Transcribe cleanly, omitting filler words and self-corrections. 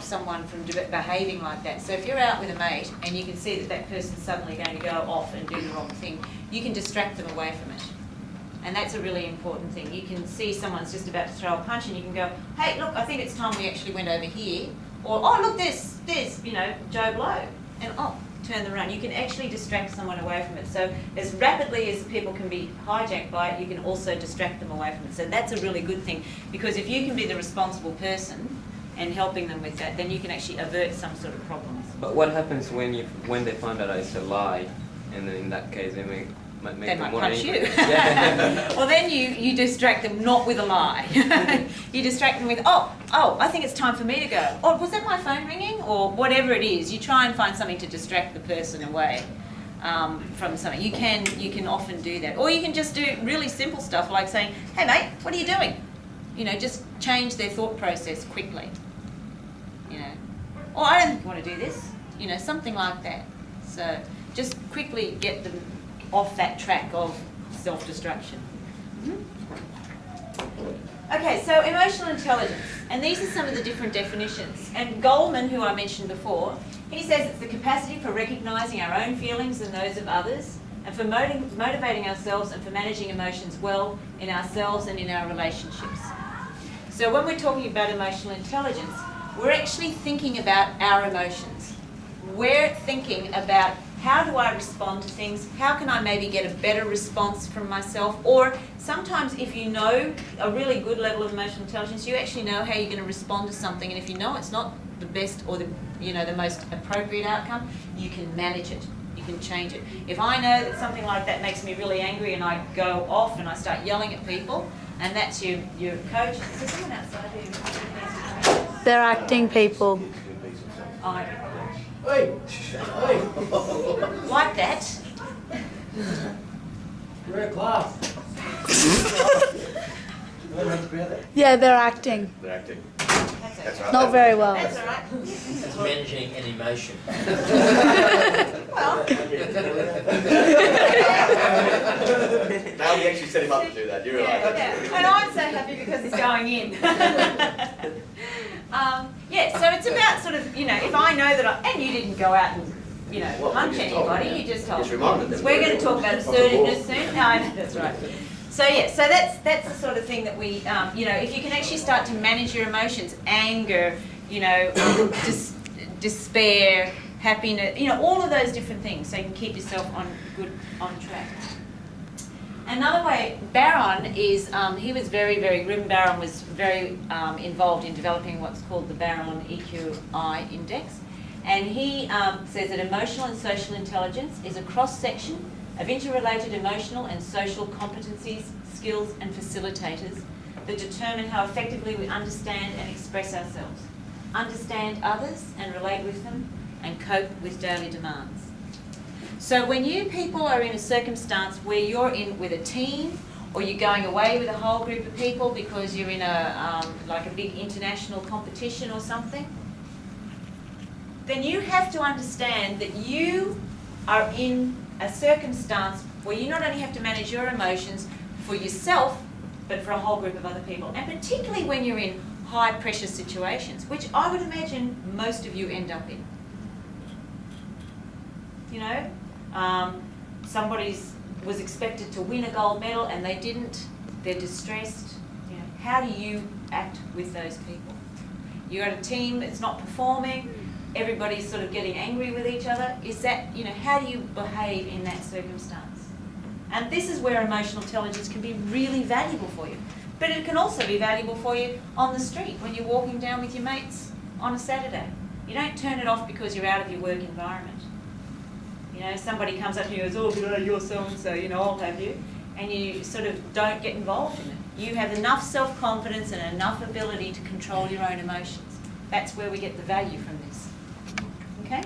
someone from behaving like that. So if you're out with a mate and you can see that that person's suddenly going to go off and do the wrong thing, you can distract them away from it. And that's a really important thing. You can see someone's just about to throw a punch and you can go, hey, look, I think it's time we actually went over here. Or, oh, look, there's Joe Blow. And, oh, turn them around. You can actually distract someone away from it. So as rapidly as people can be hijacked by it, you can also distract them away from it. So that's a really good thing, because if you can be the responsible person and helping them with that, then you can actually avert some sort of problems. But what happens when they find out it's a lie, and then in that case they might punch you. Yeah. Well, then you distract them not with a lie. You distract them with, oh, I think it's time for me to go. Oh, was that my phone ringing? Or whatever it is. You try and find something to distract the person away from something. You can often do that. Or you can just do really simple stuff like saying, hey mate, what are you doing? Just change their thought process quickly. Oh, I don't think you want to do this. Something like that. So just quickly get them off that track of self-destruction. Okay, so emotional intelligence, and these are some of the different definitions. And Goldman, who I mentioned before, he says it's the capacity for recognising our own feelings and those of others, and for motivating ourselves and for managing emotions well in ourselves and in our relationships. So when we're talking about emotional intelligence, we're actually thinking about our emotions. We're thinking about, how do I respond to things? How can I maybe get a better response from myself? Or sometimes if you know a really good level of emotional intelligence, you actually know how you're going to respond to something, and if you know it's not the best or the most appropriate outcome, you can manage it. You can change it. If I know that something like that makes me really angry and I go off and I start yelling at people, and that's your coach. Is there someone outside who needs to? They're acting people. Oh, Hey! like that. We're in class. Yeah, they're acting. They're acting. That's okay. Not very well. That's all right. It's managing an emotion. Well, Now we actually set him up to do that. You realise that? yeah. And I'm so happy because he's going in. So it's about sort of, if I know that and you didn't go out and, punch anybody, you just told me. We're going to talk about assertiveness soon. No, that's right. So that's the sort of thing that we, if you can actually start to manage your emotions, anger, despair, happiness, all of those different things, so you can keep yourself on track. Another way, Barron is, Robyn Barron was very involved in developing what's called the Barron EQI index. And he says that emotional and social intelligence is a cross-section of interrelated emotional and social competencies, skills and facilitators that determine how effectively we understand and express ourselves, understand others and relate with them, and cope with daily demands. So when you people are in a circumstance where you're in with a team, or you're going away with a whole group of people because you're in a big international competition or something, then you have to understand that you are in a circumstance where you not only have to manage your emotions for yourself, but for a whole group of other people. And particularly when you're in high pressure situations, which I would imagine most of you end up in. Somebody was expected to win a gold medal and they didn't, they're distressed. How do you act with those people? You've got a team that's not performing, everybody's sort of getting angry with each other. Is that, how do you behave in that circumstance? And this is where emotional intelligence can be really valuable for you. But it can also be valuable for you on the street when you're walking down with your mates on a Saturday. You don't turn it off because you're out of your work environment. Somebody comes up to you and goes, oh, good, you're so-and-so, I'll have you. And you sort of don't get involved in it. You have enough self-confidence and enough ability to control your own emotions. That's where we get the value from this. Okay?